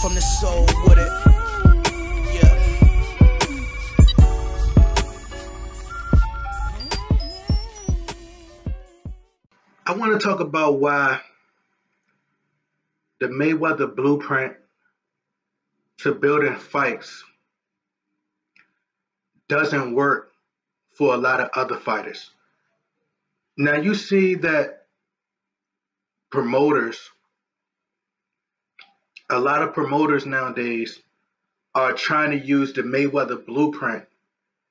from the soul with it. Yeah. I want to talk about why the Mayweather blueprint to building fights doesn't work for a lot of other fighters. Now you see that a lot of promoters nowadays are trying to use the Mayweather blueprint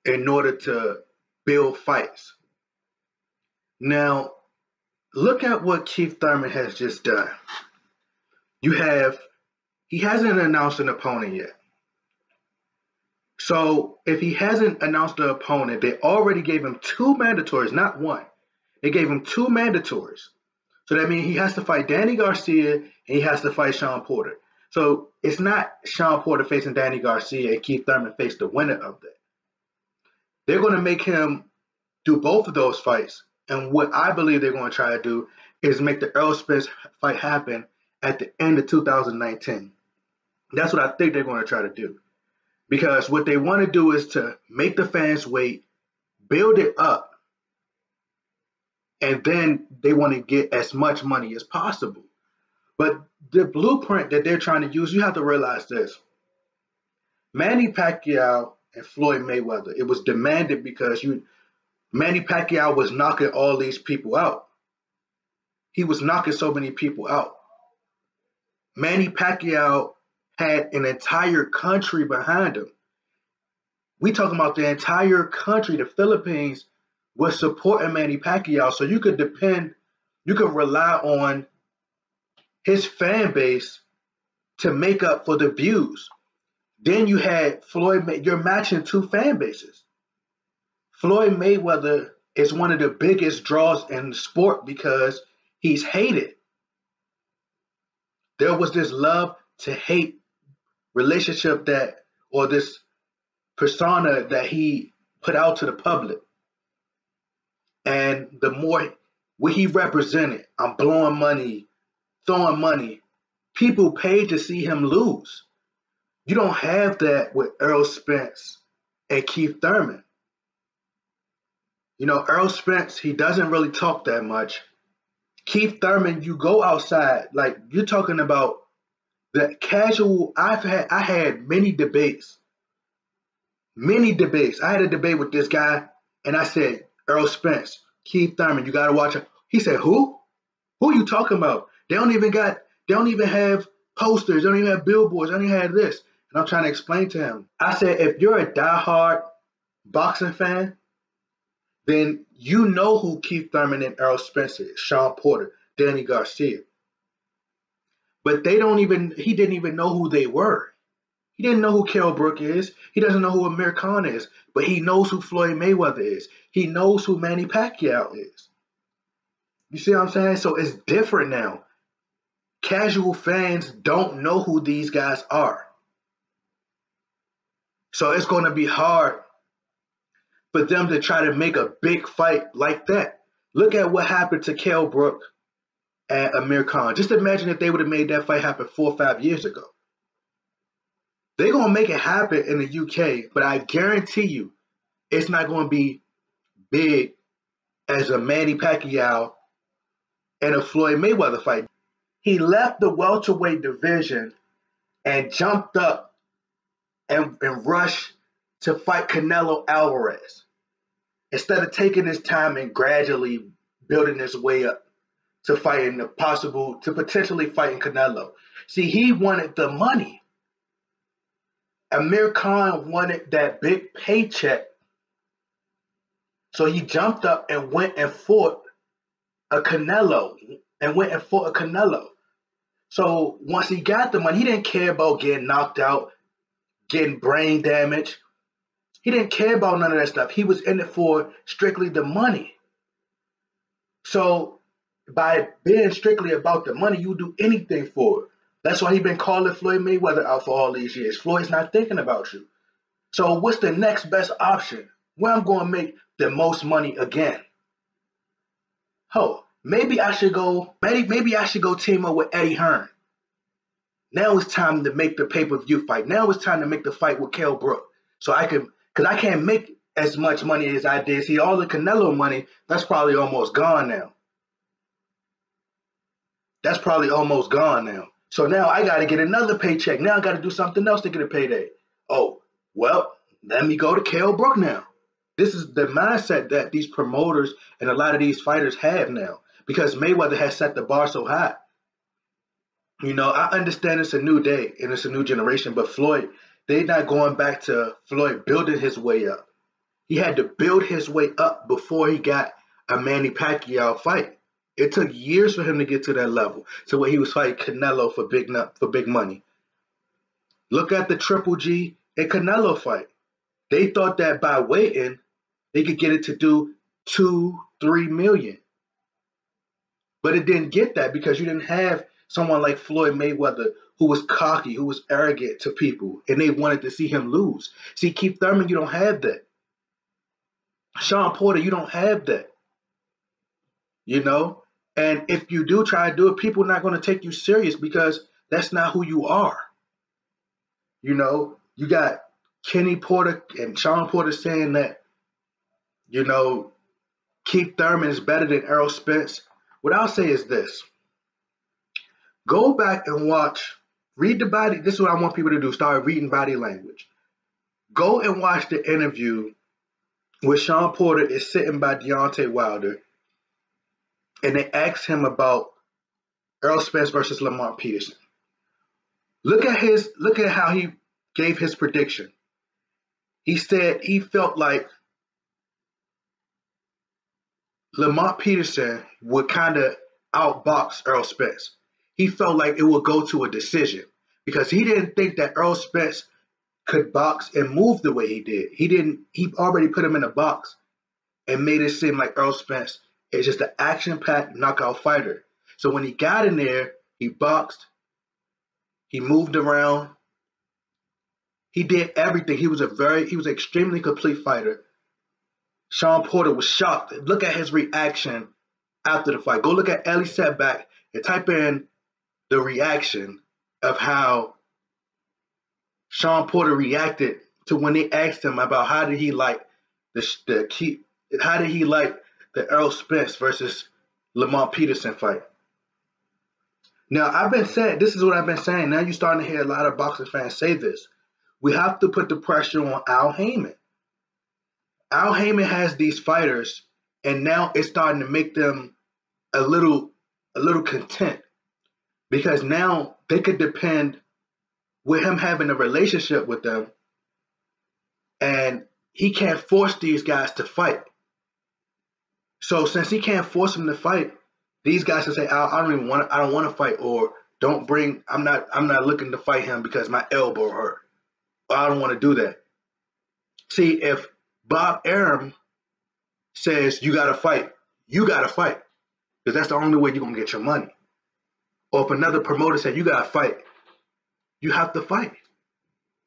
in order to build fights. Now, look at what Keith Thurman has just done. He hasn't announced an opponent yet. So if he hasn't announced an opponent, they already gave him two mandatories, not one. They gave him two mandatories. So that means he has to fight Danny Garcia and he has to fight Sean Porter. So it's not Sean Porter facing Danny Garcia and Keith Thurman face the winner of that. They're going to make him do both of those fights. And what I believe they're going to try to do is make the Errol Spence fight happen at the end of 2019. That's what I think they're going to try to do. Because what they want to do is to make the fans wait, build it up, and then they want to get as much money as possible. But the blueprint that they're trying to use, you have to realize this. Manny Pacquiao and Floyd Mayweather, it was demanded because Manny Pacquiao was knocking all these people out. He was knocking so many people out. Manny Pacquiao had an entire country behind him. We talking about the entire country, the Philippines, was supporting Manny Pacquiao. So you could rely on his fan base to make up for the views. Then you had you're matching two fan bases. Floyd Mayweather is one of the biggest draws in the sport because he's hated. There was this love to hate relationship or this persona that he put out to the public. And the more what he represented, I'm blowing money, throwing money, people paid to see him lose. You don't have that with Errol Spence and Keith Thurman. You know, Errol Spence, he doesn't really talk that much. Keith Thurman, you go outside, like you're talking about the casual. I had many debates. I had a debate with this guy, and I said, Errol Spence, Keith Thurman, you gotta watch it. He said, who? Who are you talking about? They don't even have posters, they don't even have billboards, they don't even have this. And I'm trying to explain to him. I said, if you're a diehard boxing fan, then you know who Keith Thurman and Errol Spence is, Sean Porter, Danny Garcia. But he didn't even know who they were. He didn't know who Kell Brook is. He doesn't know who Amir Khan is. But he knows who Floyd Mayweather is. He knows who Manny Pacquiao is. You see what I'm saying? So it's different now. Casual fans don't know who these guys are. So it's going to be hard for them to try to make a big fight like that. Look at what happened to Kell Brook and Amir Khan. Just imagine if they would have made that fight happen 4 or 5 years ago. They're going to make it happen in the UK, but I guarantee you it's not going to be big as a Manny Pacquiao and a Floyd Mayweather fight. He left the welterweight division and jumped up and rushed to fight Canelo Alvarez instead of taking his time and gradually building his way up to potentially fighting Canelo. See, he wanted the money. Amir Khan wanted that big paycheck. So he jumped up and went and fought a Canelo. So once he got the money, he didn't care about getting knocked out, getting brain damage. He didn't care about none of that stuff. He was in it for strictly the money. So by being strictly about the money, you do anything for it. That's why he's been calling Floyd Mayweather out for all these years. Floyd's not thinking about you. So what's the next best option? Where I'm going to make the most money again? Maybe I should go team up with Eddie Hearn. Now it's time to make the pay-per-view fight. Now it's time to make the fight with Kell Brook. So I can, because I can't make as much money as I did. See, all the Canelo money, that's probably almost gone now. That's probably almost gone now. So now I got to get another paycheck. Now I got to do something else to get a payday. Oh, well, let me go to Kell Brook now. This is the mindset that these promoters and a lot of these fighters have now because Mayweather has set the bar so high. You know, I understand it's a new day and it's a new generation, but Floyd, they're not going back to Floyd building his way up. He had to build his way up before he got a Manny Pacquiao fight. It took years for him to get to that level, to where he was fighting Canelo for big money. Look at the Triple G and Canelo fight. They thought that by waiting, they could get it to do 2-3 million. But it didn't get that because you didn't have someone like Floyd Mayweather who was cocky, who was arrogant to people, and they wanted to see him lose. See, Keith Thurman, you don't have that. Sean Porter, you don't have that. You know? And if you do try to do it, people are not going to take you serious because that's not who you are. You know, you got Kenny Porter and Sean Porter saying that, you know, Keith Thurman is better than Errol Spence. What I'll say is this. Go back and watch, read the body. This is what I want people to do. Start reading body language. Go and watch the interview where Sean Porter is sitting by Deontay Wilder and they ask him about Errol Spence versus Lamont Peterson. Look at how he gave his prediction. He said he felt like Lamont Peterson would kind of outbox Errol Spence. He felt like it would go to a decision because he didn't think that Errol Spence could box and move the way he did. He already put him in a box and made it seem like Errol Spence is just an action-packed knockout fighter. So when he got in there, he boxed, he moved around, he did everything. He was an extremely complete fighter. Sean Porter was shocked. Look at his reaction after the fight. Go look at Ellie Setback and type in the reaction of how Sean Porter reacted to when they asked him about how did he like the Errol Spence versus Lamont Peterson fight. Now, this is what I've been saying. Now you're starting to hear a lot of boxing fans say this. We have to put the pressure on Al Heyman. Al Heyman has these fighters, and now it's starting to make them a little content because now they could depend with him having a relationship with them, and he can't force these guys to fight. So since he can't force them to fight, these guys can say, I don't want to fight, or I'm not looking to fight him because my elbow hurt. Or I don't want to do that. See, if Bob Arum says you gotta fight, because that's the only way you're gonna get your money. Or if another promoter said you gotta fight, you have to fight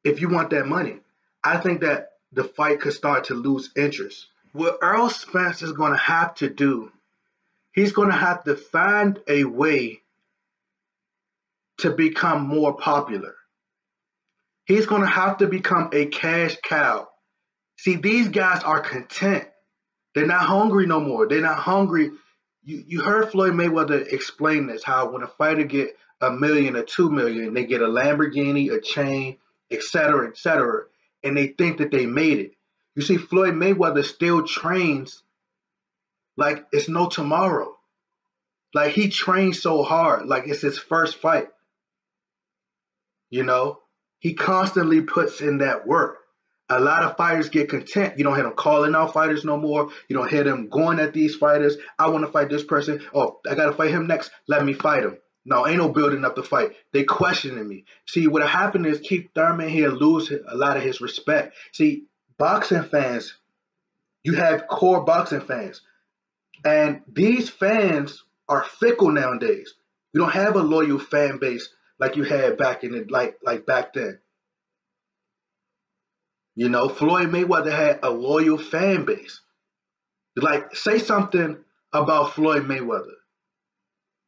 if you want that money. I think that the fight could start to lose interest. What Errol Spence is going to have to do, he's going to have to find a way to become more popular. He's going to have to become a cash cow. See, these guys are content. They're not hungry no more. They're not hungry. You heard Floyd Mayweather explain this, how when a fighter get $1 million or $2 million, they get a Lamborghini, a chain, etc., and they think that they made it. You see, Floyd Mayweather still trains like it's no tomorrow. Like he trains so hard, like it's his first fight. You know, he constantly puts in that work. A lot of fighters get content. You don't hear them calling out fighters no more. You don't hear them going at these fighters. I want to fight this person. Oh, I got to fight him next. Let me fight him. No, ain't no building up the fight. They questioning me. See, what happened is Keith Thurman here lose a lot of his respect. See, boxing fans, you have core boxing fans. And these fans are fickle nowadays. You don't have a loyal fan base like you had back in the, like back then. You know, Floyd Mayweather had a loyal fan base. Like, say something about Floyd Mayweather.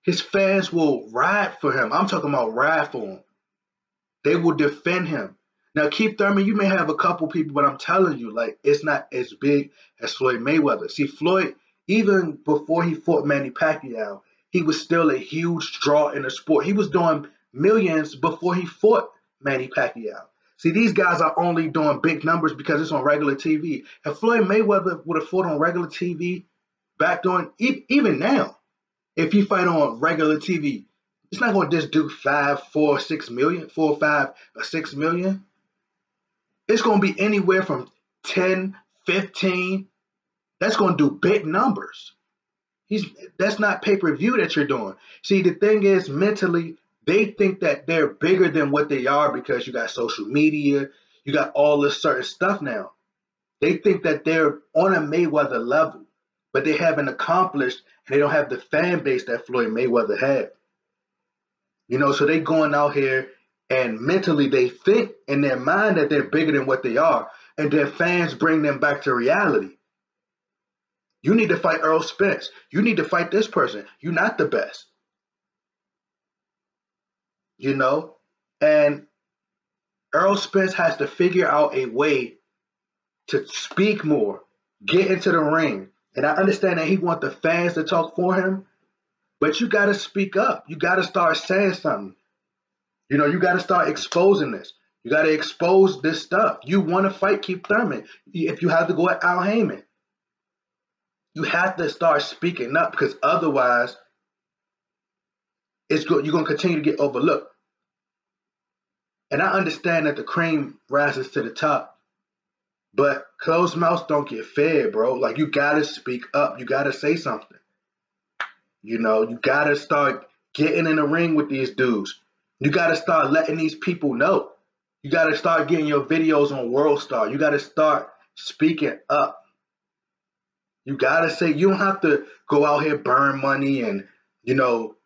His fans will ride for him. I'm talking about ride for him. They will defend him. Now, Keith Thurman, you may have a couple people, but I'm telling you, like, it's not as big as Floyd Mayweather. See, Floyd, even before he fought Manny Pacquiao, he was still a huge draw in the sport. He was doing millions before he fought Manny Pacquiao. See, these guys are only doing big numbers because it's on regular TV. If Floyd Mayweather would have fought on regular TV back during, even now, if he fight on regular TV, it's not going to just do 5, 4, 6 million, 4, 5, or 6 million. It's going to be anywhere from 10, 15. That's going to do big numbers. That's not pay-per-view that you're doing. See, the thing is, mentally, they think that they're bigger than what they are because you got social media, you got all this certain stuff now. They think that they're on a Mayweather level, but they haven't accomplished, and they don't have the fan base that Floyd Mayweather had. You know, so they going out here and mentally they think in their mind that they're bigger than what they are, and their fans bring them back to reality. You need to fight Earl Spence. You need to fight this person. You're not the best. You know? And Earl Spence has to figure out a way to speak more, get into the ring. And I understand that he wants the fans to talk for him, but you got to speak up. You got to start saying something. You know, you got to start exposing this. You got to expose this stuff. You want to fight Keith Thurman. If you have to go at Al Heyman, you have to start speaking up because otherwise you're going to continue to get overlooked. And I understand that the cream rises to the top, but closed mouths don't get fed, bro. Like, you got to speak up. You got to say something. You know, you got to start getting in the ring with these dudes. You got to start letting these people know. You got to start getting your videos on World Star. You got to start speaking up. You got to say, you don't have to go out here, burn money and, you know,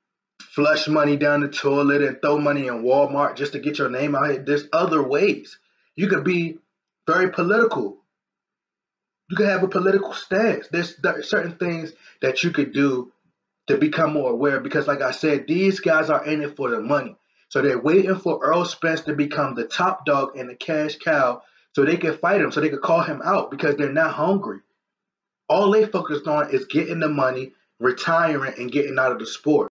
flush money down the toilet and throw money in Walmart just to get your name out here. There's other ways. You could be very political. You could have a political stance. There's certain things that you could do to become more aware because, like I said, these guys are in it for the money. So they're waiting for Earl Spence to become the top dog and the cash cow so they can fight him, so they can call him out because they're not hungry. All they focused on is getting the money, retiring, and getting out of the sport.